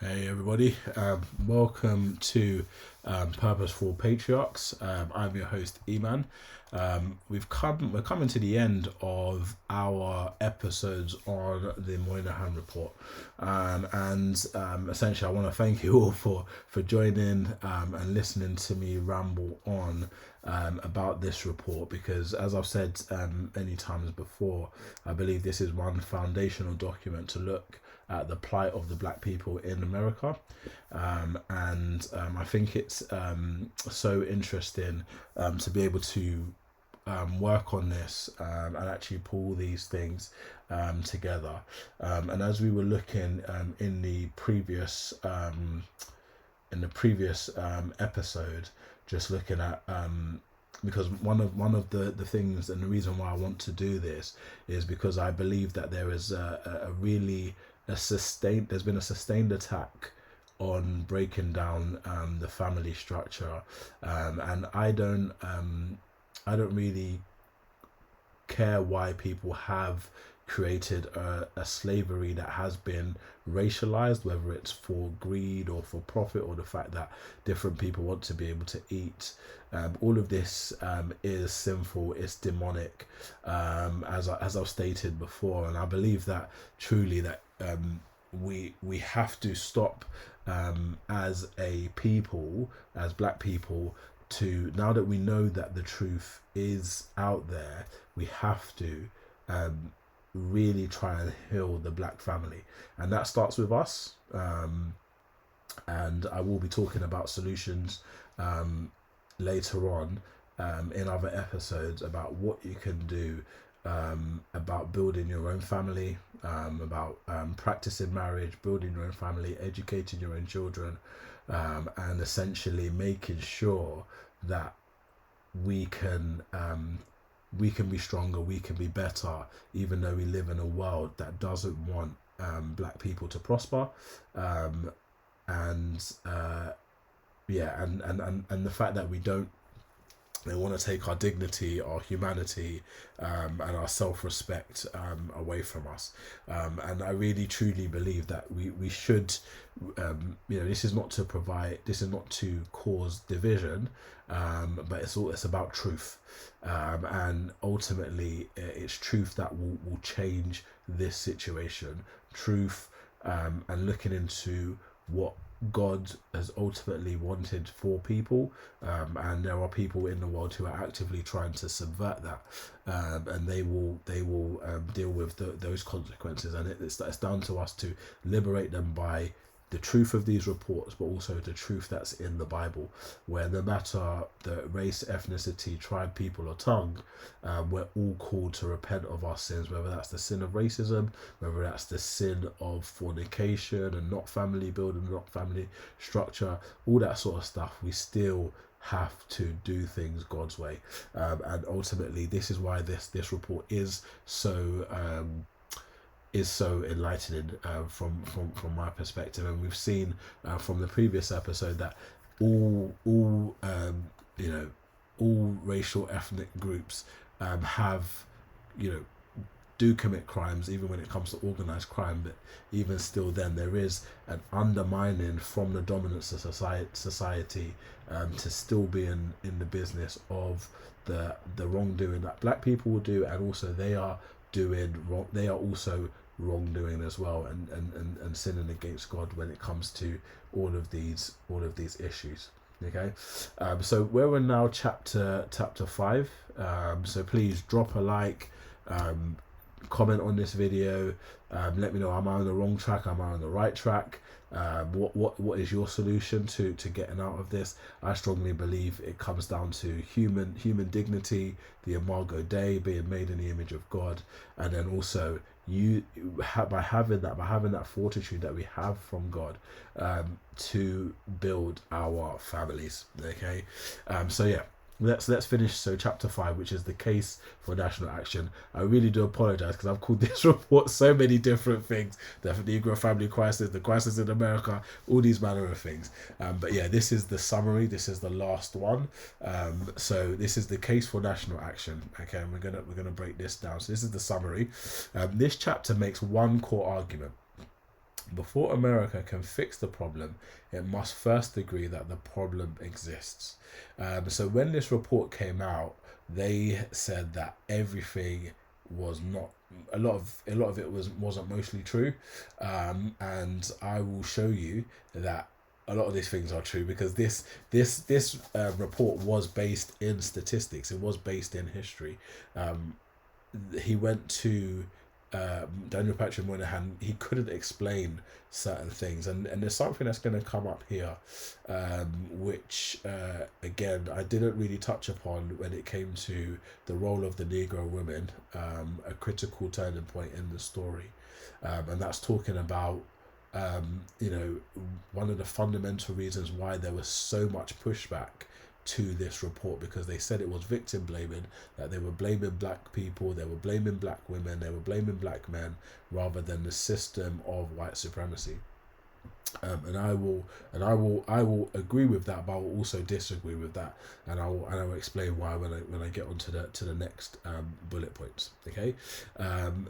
Hey everybody, welcome to Purposeful Patriarchs. I'm your host Eman. We're coming to the end of our episodes on the Moynihan report, and essentially I want to thank you all for joining and listening to me ramble on about this report, because as I've said many times before, I believe this is one foundational document to look at the plight of the black people in America. And I think it's so interesting to be able to work on this and actually pull these things together. And as we were looking in the previous episode, just looking at because one of the things and the reason why I want to do this is because I believe that there is a really a sustained there's been a sustained attack on breaking down the family structure, and I don't really care why people have created a slavery that has been racialized, whether it's for greed or for profit or the fact that different people want to be able to eat. All of this is sinful, it's demonic, as I've stated before, and I believe that truly that we have to stop as a people, as black people, to now that we know that the truth is out there, we have to really try and heal the black family, and that starts with us. And I will be talking about solutions later on in other episodes about what you can do about building your own family, about practicing marriage, building your own family, educating your own children, and essentially making sure that we can be stronger, we can be better, even though we live in a world that doesn't want black people to prosper. And yeah, and the fact that they want to take our dignity, our humanity, and our self-respect away from us. And I really truly believe that we should, this is not to cause division, but it's about truth. And ultimately, it's truth that will change this situation. Truth, and looking into what God has ultimately wanted for people, and there are people in the world who are actively trying to subvert that, and they will deal with those consequences. And it's down to us to liberate them by the truth of these reports, but also the truth that's in the Bible, where no matter the race, ethnicity, tribe, people, or tongue, we're all called to repent of our sins, whether that's the sin of racism, whether that's the sin of fornication and not family building, not family structure, all that sort of stuff. We still have to do things God's way, and ultimately, this is why this report is so enlightening from my perspective. And we've seen from the previous episode that all all racial ethnic groups have do commit crimes, even when it comes to organized crime. But even still, then there is an undermining from the dominance of society to still be in the business of the wrongdoing that black people will do, and also they are doing wrong. They are also wrongdoing as well, and sinning against God when it comes to all of these issues. Okay, so we're in now chapter 5. So please drop a like, comment on this video, let me know, am I on the wrong track, am I on the right track, what is your solution to getting out of this. I strongly believe it comes down to human dignity, the Imago Dei, being made in the image of God, and then also by having that fortitude that we have from God, to build our families. Okay, so yeah, let's finish. So chapter 5, which is the case for national action. I really do apologize because I've called this report so many different things: the Negro family crisis, the crisis in America, all these manner of things. But yeah, this is the summary. This is the last one. So this is the case for national action. Okay, and we're gonna break this down. So this is the summary. This chapter makes one core argument. before America can fix the problem, it must first agree that the problem exists. So when this report came out, they said that everything was not a lot of it wasn't mostly true, and I will show you that a lot of these things are true because this report was based in statistics. It was based in history. He went to Daniel Patrick Moynihan. He couldn't explain certain things, and there's something that's going to come up here, which again I didn't really touch upon when it came to the role of the Negro women, a critical turning point in the story, and that's talking about one of the fundamental reasons why there was so much pushback to this report, because they said it was victim blaming, that they were blaming black people, they were blaming black women, they were blaming black men rather than the system of white supremacy. And I will agree with that, but I will also disagree with that, and I will explain why when I get onto the next bullet points. Okay,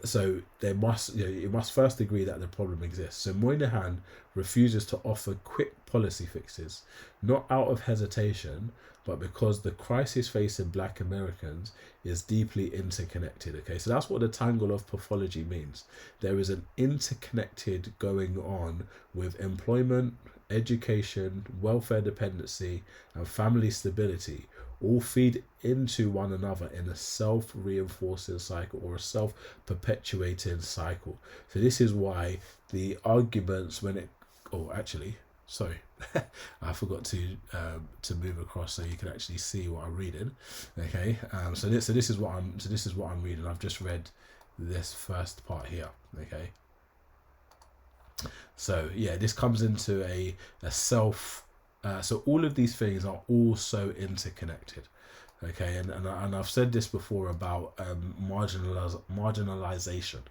so it must first agree that the problem exists. So Moynihan refuses to offer quick policy fixes, not out of hesitation, but because the crisis facing black Americans is deeply interconnected. Okay, so that's what the tangle of pathology means. There is an interconnected going on with employment, education, welfare dependency, and family stability, all feed into one another in a self-reinforcing cycle or a self-perpetuating cycle. So this is why the arguments sorry, I forgot to move across so you can actually see what I'm reading. Okay, so this is what I'm reading. I've just read this first part here. Okay, so yeah, this comes into a self. So all of these things are also interconnected. Okay, and I've said this before about marginalization.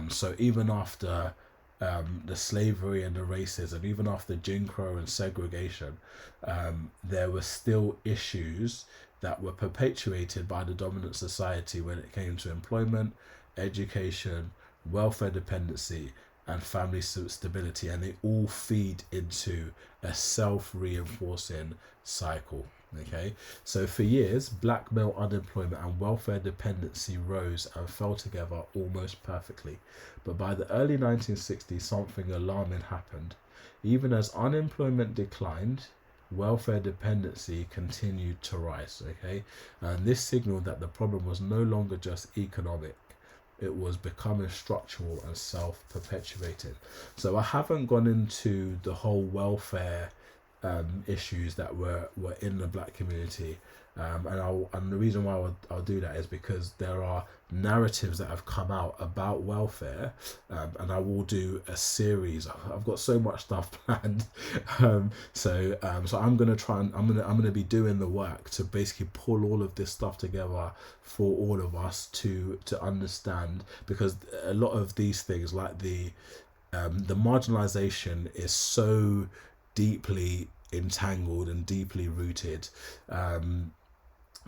So even after the slavery and the racism, even after Jim Crow and segregation, there were still issues that were perpetuated by the dominant society when it came to employment, education, welfare dependency, and family stability, and they all feed into a self-reinforcing cycle. Okay, so for years, black male unemployment and welfare dependency rose and fell together almost perfectly. But by the early 1960s, something alarming happened. Even as unemployment declined, welfare dependency continued to rise. Okay, and this signaled that the problem was no longer just economic. It was becoming structural and self-perpetuating. So I haven't gone into the whole welfare issues that were in the black community, and the reason why I'll do that is because there are narratives that have come out about welfare, and I will do a series. I've got so much stuff planned, so I'm gonna be doing the work to basically pull all of this stuff together for all of us to understand, because a lot of these things, like the marginalization, is so deeply entangled and deeply rooted,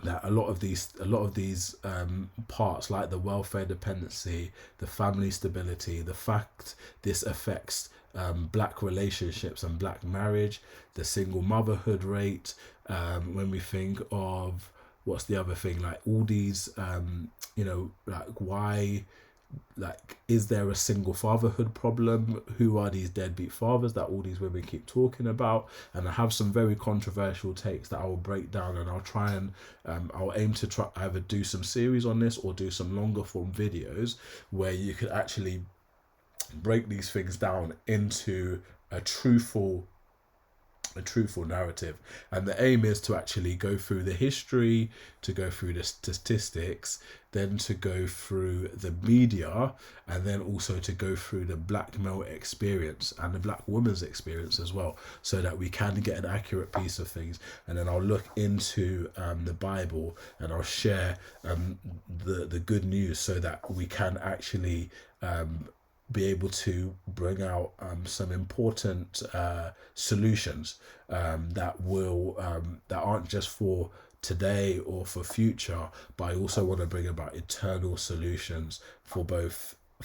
that a lot of these parts, like the welfare dependency, the family stability, the fact this affects black relationships and black marriage, the single motherhood rate, when we think of what's the other thing, like all these why, is there a single fatherhood problem? Who are these deadbeat fathers that all these women keep talking about? And I have some very controversial takes that I will break down, and I'll try and I'll aim to try either do some series on this or do some longer form videos where you could actually break these things down into a truthful narrative. And the aim is to actually go through the history, to go through the statistics, then to go through the media, and then also to go through the black male experience and the black woman's experience as well, so that we can get an accurate piece of things. And then I'll look into the Bible, and I'll share the good news, so that we can actually be able to bring out some important solutions that aren't just for today or for future, but I also want to bring about eternal solutions for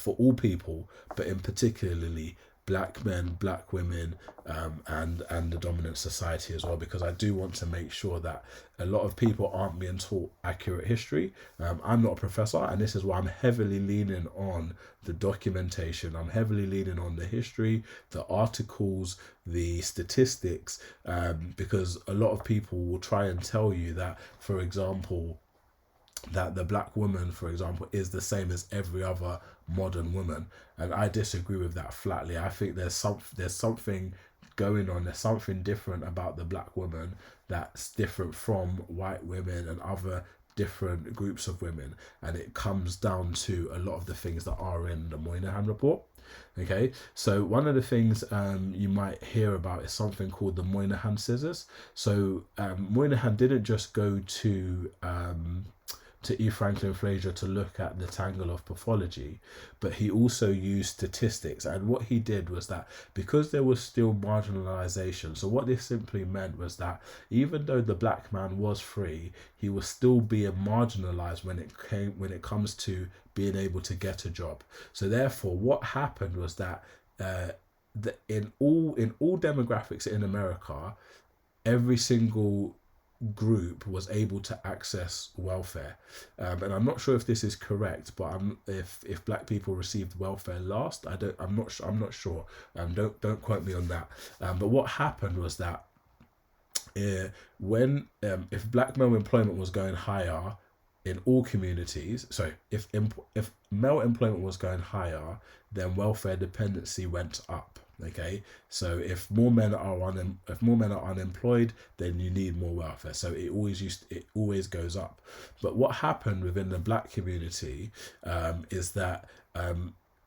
all people, but in particularly black men, black women, and the dominant society as well, because I do want to make sure that a lot of people aren't being taught accurate history. I'm not a professor, and this is why I'm heavily leaning on the documentation. I'm heavily leaning on the history, the articles, the statistics, because a lot of people will try and tell you that, for example, that the black woman, for example, is the same as every other modern woman, and I disagree with that flatly. I think there's something going on. There's something different about the black woman that's different from white women and other different groups of women, and it comes down to a lot of the things that are in the Moynihan report. Okay, so one of the things you might hear about is something called the Moynihan scissors. So Moynihan didn't just go to E. Franklin Fraser to look at the tangle of pathology, but he also used statistics. And what he did was that, because there was still marginalization, so what this simply meant was that even though the black man was free, he was still being marginalized when it comes to being able to get a job. So therefore, what happened was that in all demographics in America, every single group was able to access welfare, and I'm not sure if this is correct, but if black people received welfare last, I'm not sure. Don't quote me on that. But what happened was that when if black male employment was going higher in all communities, so if male employment was going higher, then welfare dependency went up. Okay, so if more men are unemployed, then you need more welfare. So it always goes up. But what happened within the black community is that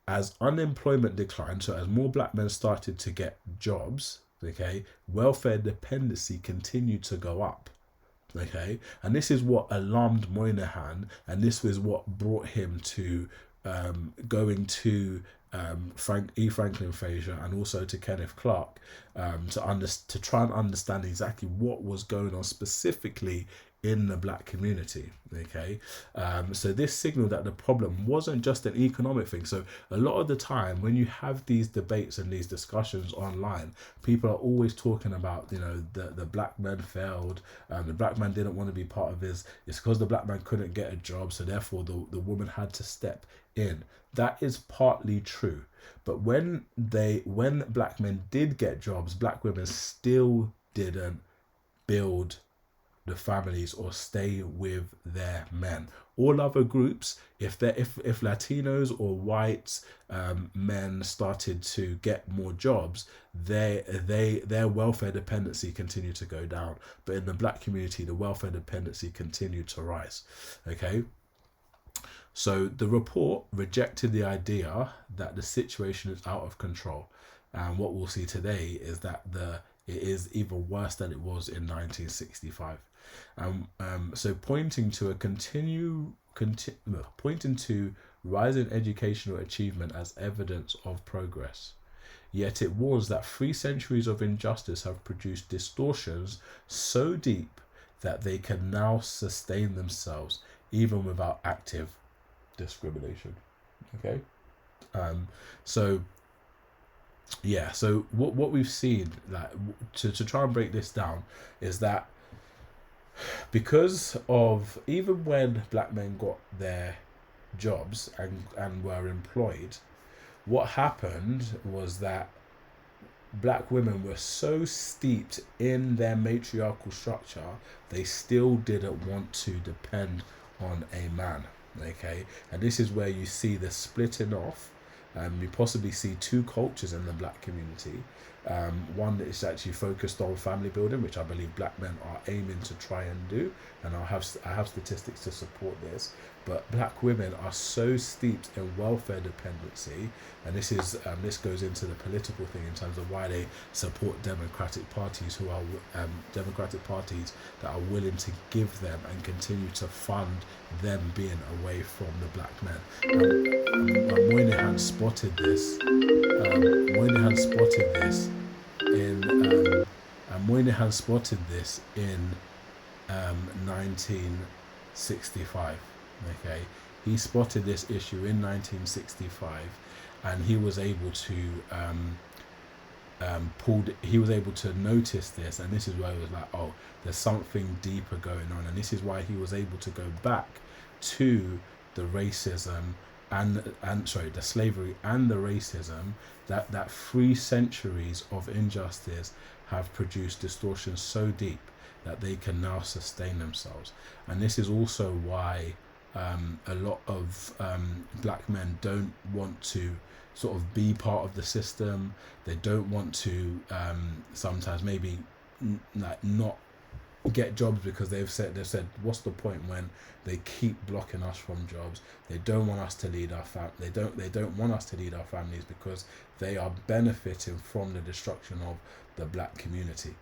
as unemployment declined, so as more black men started to get jobs, okay, welfare dependency continued to go up. Okay, and this is what alarmed Moynihan, and this was what brought him to going to Franklin Fraser and also to Kenneth Clark to try and understand exactly what was going on specifically in the black community. Okay, so this signaled that the problem wasn't just an economic thing. So a lot of the time when you have these debates and these discussions online, people are always talking about, the black man failed, the black man didn't want to be part of this, it's because the black man couldn't get a job, so therefore the woman had to step in. That is partly true, but when black men did get jobs, black women still didn't build the families or stay with their men. All other groups, if Latinos or white men started to get more jobs, their welfare dependency continued to go down. But in the black community, the welfare dependency continued to rise. Okay. So the report rejected the idea that the situation is out of control. And what we'll see today is that it is even worse than it was in 1965. So pointing to rising educational achievement as evidence of progress. Yet it was that 3 centuries of injustice have produced distortions so deep that they can now sustain themselves even without active discrimination. Okay. So what we've seen, like, to try and break this down, is that because of, even when black men got their jobs and were employed, what happened was that black women were so steeped in their matriarchal structure, they still didn't want to depend on a man. Okay, and this is where you see the splitting off. You possibly see 2 cultures in the black community. One that is actually focused on family building, which I believe black men are aiming to try and do, and I have statistics to support this. But black women are so steeped in welfare dependency, and this goes into the political thing in terms of why they support democratic parties that are willing to give them and continue to fund them being away from the black men. Moynihan spotted this. Moynihan spotted this in 1965. Okay, he spotted this issue in 1965, and he was able to he was able to notice this, and this is where he was like, oh, there's something deeper going on, and this is why he was able to go back to the racism and sorry, the slavery and the racism, that 3 centuries of injustice have produced distortions so deep that they can now sustain themselves. And this is also why a lot of black men don't want to sort of be part of the system. They don't want to sometimes maybe like not get jobs, because they've said what's the point when they keep blocking us from jobs? They don't want us to lead our they don't want us to lead our families, because they are benefiting from the destruction of the black community.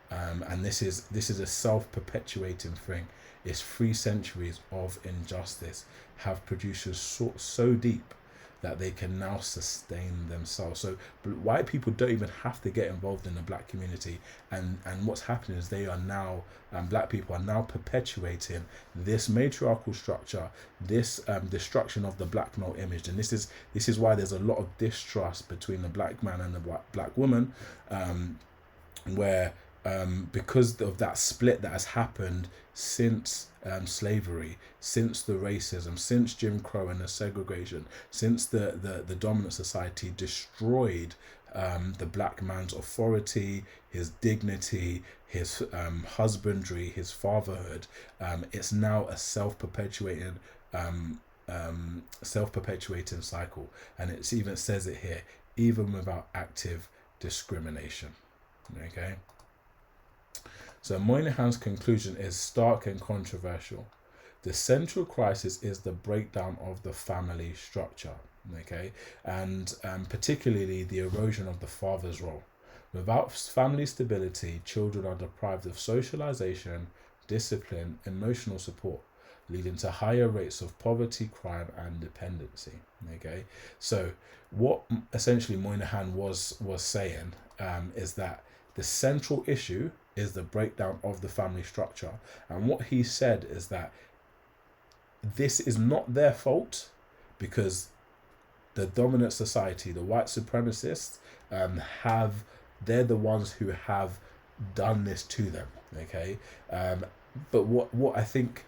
And this is a self-perpetuating thing. It's 3 centuries of injustice have produced so deep that they can now sustain themselves. So white people don't even have to get involved in the black community, and what's happening is they are now, black people are now perpetuating this matriarchal structure, this destruction of the black male image. And this is why there's a lot of distrust between the black man and the black woman, where because of that split that has happened since slavery, since the racism, since Jim Crow and the segregation, since the dominant society destroyed the black man's authority, his dignity, his husbandry, his fatherhood. It's now a self-perpetuating cycle, and it even says it here, even without active discrimination. Okay. So Moynihan's conclusion is stark and controversial. The central crisis is the breakdown of the family structure, okay, and particularly the erosion of the father's role. Without family stability, children are deprived of socialization, discipline, emotional support, leading to higher rates of poverty, crime, and dependency. Okay, so what essentially Moynihan was saying is that the central issue is the breakdown of the family structure. And what he said is that this is not their fault, because the dominant society, the white supremacists, they're the ones who have done this to them. Okay, but what I think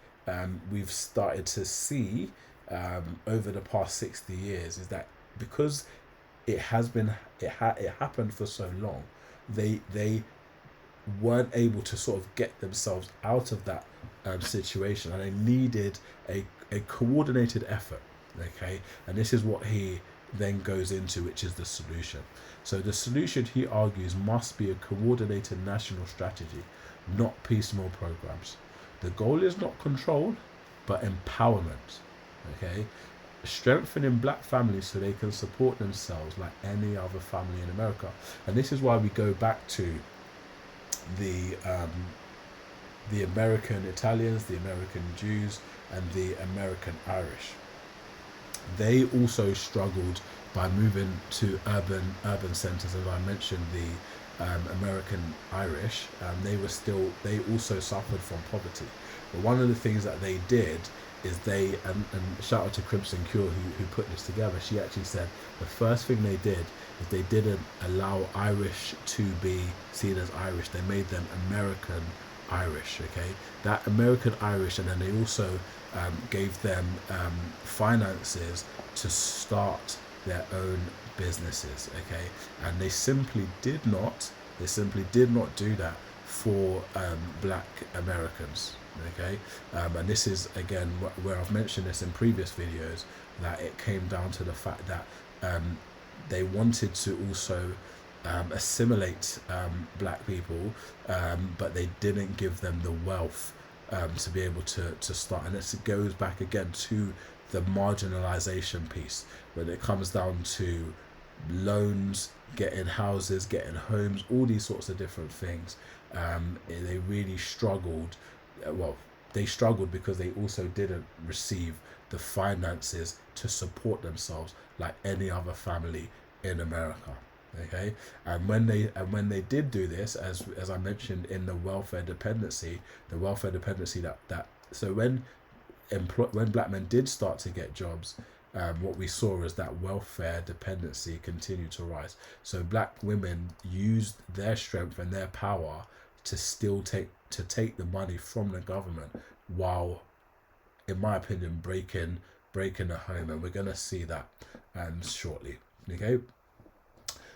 we've started to see over the past 60 years is that because it happened for so long, they weren't able to sort of get themselves out of that situation, and they needed a coordinated effort. Okay, and this is what he then goes into, which is the solution. So the solution, he argues, must be a coordinated national strategy, not piecemeal programs. The goal is not control, but empowerment. Okay, strengthening black families so they can support themselves like any other family in America. And this is why we go back to the American Italians, the American Jews, and the American Irish. They also struggled by moving to urban centers. As I mentioned, the American Irish, they also suffered from poverty. But one of the things that they did is and shout out to Crimson Cure who put this together. She actually said the first thing they did is they didn't allow Irish to be seen as Irish. They made them American Irish. Okay, that American Irish, and then they also gave them finances to start their own businesses. Okay, and they simply did not do that for black Americans. Okay, and this is again where I've mentioned this in previous videos, that it came down to the fact that they wanted to also assimilate black people, but they didn't give them the wealth to be able to start. And this goes back again to the marginalization piece, when it comes down to loans, getting houses, getting homes, all these sorts of different things. They really struggled. Well, they struggled because they also didn't receive the finances to support themselves like any other family in America. Okay, and when they did do this, as I mentioned in the welfare dependency, that so when black men did start to get jobs, what we saw is that welfare dependency continued to rise. So black women used their strength and their power to still take the money from the government, while, in my opinion, breaking the home, and we're gonna see that shortly. Okay,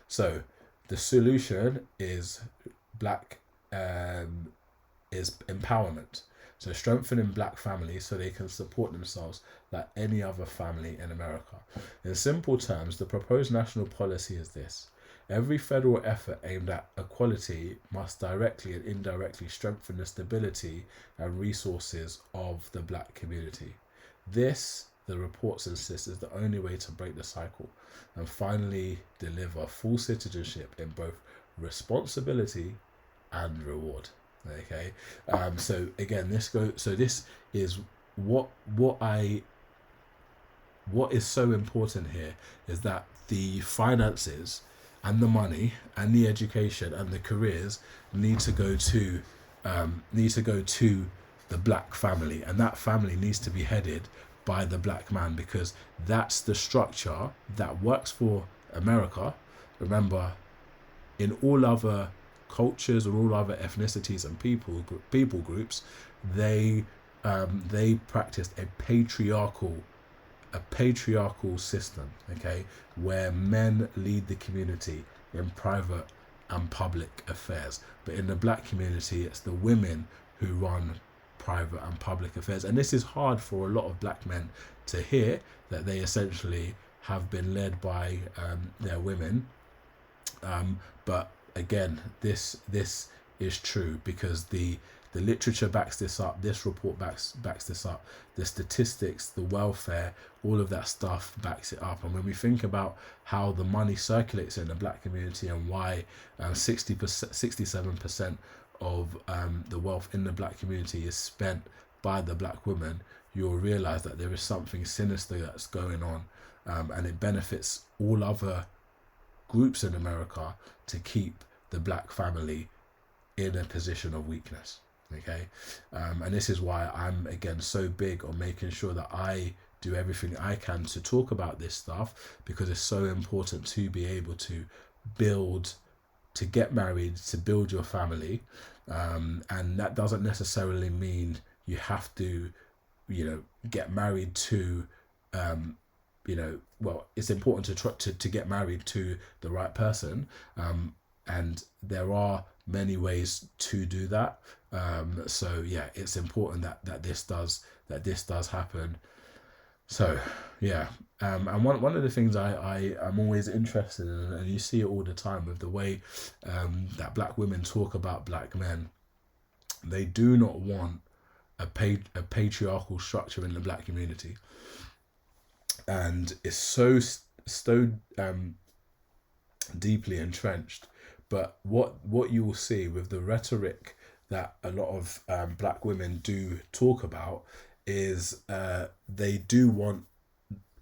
so the solution is black is empowerment. So strengthening black families so they can support themselves like any other family in America. In simple terms, the proposed national policy is this: every federal effort aimed at equality must directly and indirectly strengthen the stability and resources of the black community. This, the reports insist, is the only way to break the cycle and finally deliver full citizenship in both responsibility and reward. Okay, so again, this is what is so important here is that the finances and the money and the education and the careers need to go to the black family, and that family needs to be headed by the black man, because that's the structure that works for America. Remember, in all other cultures or all other ethnicities and people groups, they practiced a patriarchal system, okay, where men lead the community in private and public affairs. But in the black community, it's the women who run private and public affairs. And this is hard for a lot of black men to hear, that they essentially have been led by their women. But again, this is true, because the literature backs this up, this report backs this up, the statistics, the welfare, all of that stuff backs it up. And when we think about how the money circulates in the black community and why 67% of the wealth in the black community is spent by the black woman, you'll realize that there is something sinister that's going on, and it benefits all other groups in America to keep the black family in a position of weakness. Okay, and this is why I'm again so big on making sure that I do everything I can to talk about this stuff, because it's so important to be able to build, to get married, to build your family, and that doesn't necessarily mean you have to, get married to, well, it's important to try to get married to the right person, and there are many ways to do that. So yeah, it's important that this does happen. So yeah, and one of the things I am always interested in, and you see it all the time with the way that black women talk about black men, they do not want a patriarchal structure in the black community, and it's so deeply entrenched. But what you will see with the rhetoric that a lot of black women do talk about is they do want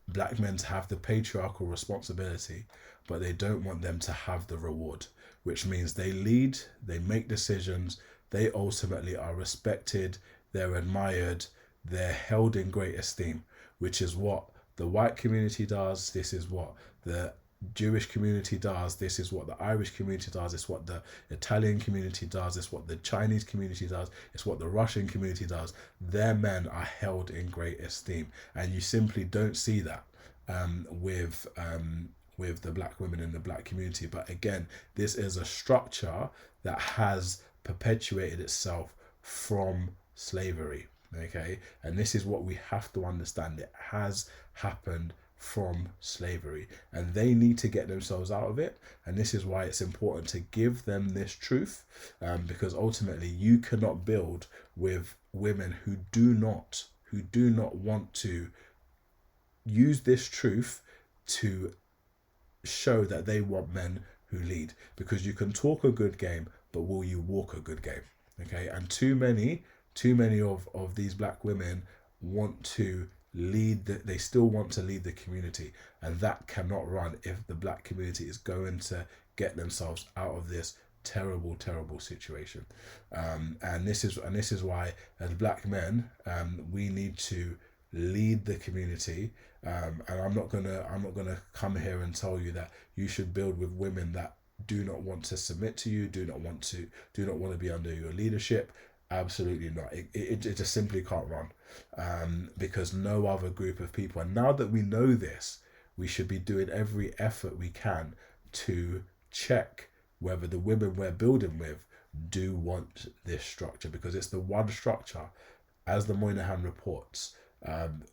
black men to have the patriarchal responsibility, but they don't want them to have the reward, which means they lead, they make decisions, they ultimately are respected, they're admired, they're held in great esteem, which is what the white community does. This is what the Jewish community does. This is what the Irish community does. It's what the Italian community does. It's what the Chinese community does. It's what the Russian community does. Their men are held in great esteem, and you simply don't see that with the black women in the black community. But again, this is a structure that has perpetuated itself from slavery. Okay, and this is what we have to understand. It has happened from slavery, and they need to get themselves out of it. And this is why it's important to give them this truth, because ultimately you cannot build with women who do not want to use this truth to show that they want men who lead, because you can talk a good game, but will you walk a good game? Okay, and too many of these black women want to lead they still want to lead the community, and that cannot run if the black community is going to get themselves out of this terrible situation. And this is why, as black men, we need to lead the community. And I'm not gonna come here and tell you that you should build with women that do not want to submit to you, do not want to be under your leadership. Absolutely not. It just simply can't run, because no other group of people. And now that we know this, we should be doing every effort we can to check whether the women we're building with do want this structure, because it's the one structure, as the Moynihan reports.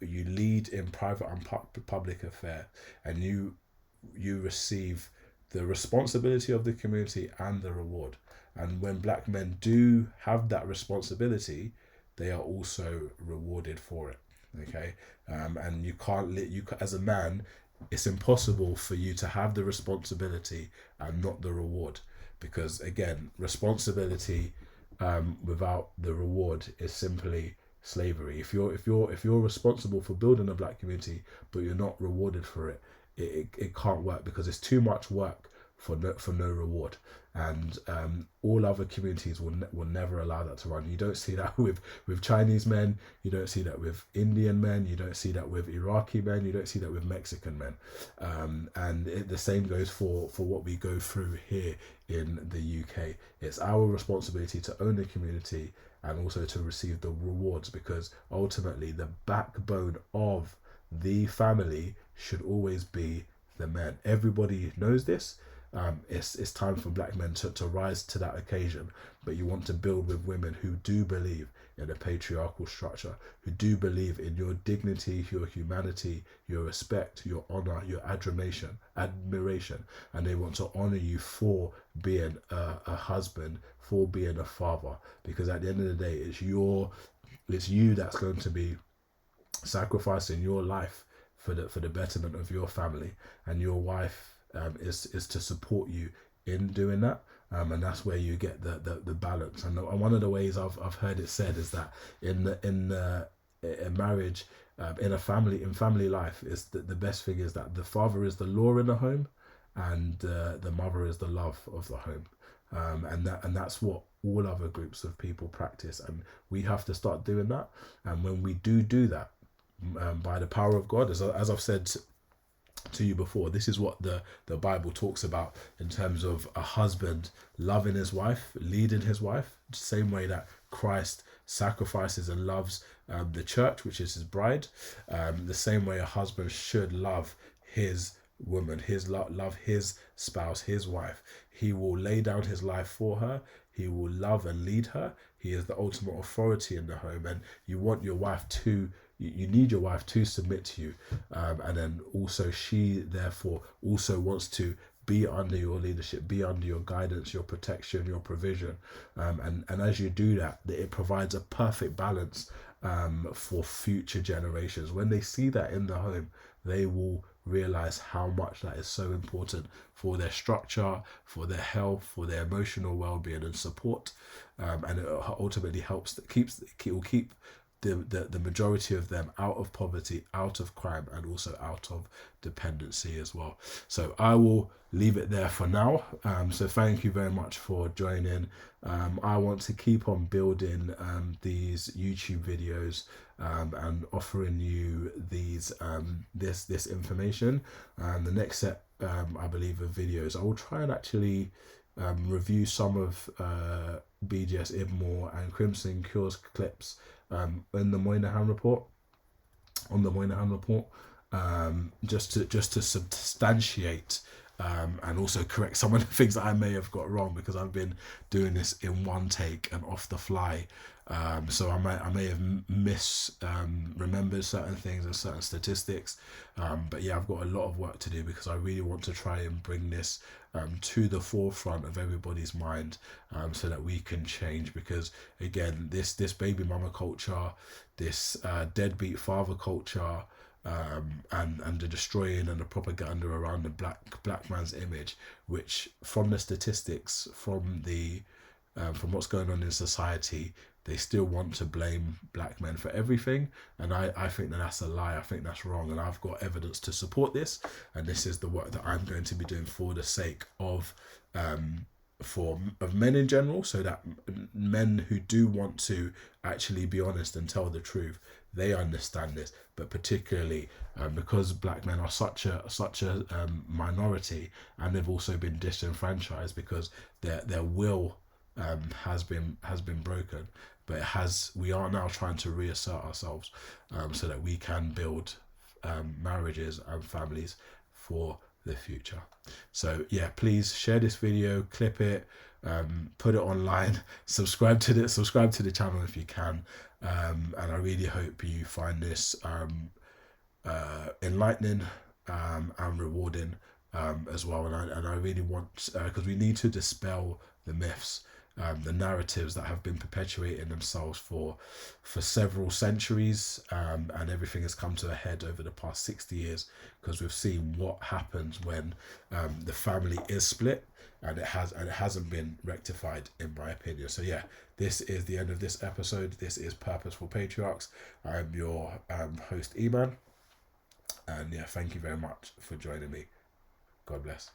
You lead in private and public affair, and you receive the responsibility of the community and the reward. And when black men do have that responsibility, they are also rewarded for it. Okay, and you can't you as a man, it's impossible for you to have the responsibility and not the reward, because again, responsibility without the reward is simply slavery. If you're responsible for building a black community but you're not rewarded for it, it can't work, because it's too much work for no reward. And all other communities will never allow that to run. You don't see that with Chinese men, you don't see that with Indian men, you don't see that with Iraqi men, you don't see that with Mexican men. And the same goes for what we go through here in the UK. It's our responsibility to own the community and also to receive the rewards, because ultimately the backbone of the family should always be the men. Everybody knows this. It's time for black men to rise to that occasion, but you want to build with women who do believe in a patriarchal structure, who do believe in your dignity, your humanity, your respect, your honor, your admiration, and they want to honor you for being a husband, for being a father, because at the end of the day, it's you that's going to be sacrificing your life for the betterment of your family, and your wife is to support you in doing that, and that's where you get the balance. And one of the ways I've heard it said is that in marriage, in family life, is that the best thing is that the father is the law in the home, and the mother is the love of the home, and that's what all other groups of people practice, and we have to start doing that. And when we do that, by the power of God, as I've said to you before, this is what the Bible talks about in terms of a husband loving his wife, leading his wife, the same way that Christ sacrifices and loves the church, which is his bride. The same way a husband should love his woman, love his spouse, his wife. He will lay down his life for her. He will love and lead her. He is the ultimate authority in the home, and you want your wife to. You need your wife to submit to you, and then also she therefore also wants to be under your leadership, be under your guidance, your protection, your provision, and as you do that, it provides a perfect balance for future generations. When they see that in the home, they will realize how much that is so important for their structure, for their health, for their emotional well-being and support, and it ultimately will keep the majority of them out of poverty, out of crime, and also out of dependency as well. So I will leave it there for now. So thank you very much for joining. I want to keep on building these YouTube videos and offering you these this information. The next set, I believe, of videos, I will try and actually review some of BGS Ibmore and Crimson Cure's clips in the Moynihan report, just to substantiate and also correct some of the things that I may have got wrong, because I've been doing this in one take and off the fly. So I may have remembered certain things and certain statistics, but yeah, I've got a lot of work to do, because I really want to try and bring this to the forefront of everybody's mind, so that we can change. Because again, this baby mama culture, this deadbeat father culture, and the destroying and the propaganda around the black man's image, which from the statistics, from what's going on in society, they still want to blame black men for everything, and I think that that's a lie. I think that's wrong, and I've got evidence to support this, and this is the work that I'm going to be doing for the sake of men in general, so that men who do want to actually be honest and tell the truth they understand this. But particularly because black men are such a minority, and they've also been disenfranchised because their will has been broken. But we are now trying to reassert ourselves so that we can build marriages and families for the future. So yeah, please share this video, clip it, put it online, subscribe to the channel if you can, and I really hope you find this enlightening and rewarding as well. And I really want, because we need to dispel the myths, the narratives that have been perpetuating themselves for several centuries, and everything has come to a head over the past 60 years, because we've seen what happens when the family is split, and it hasn't been rectified, in my opinion. So yeah, this is the end of this episode. This is Purposeful Patriarchs. I'm your host, Eman, and yeah, thank you very much for joining me. God bless.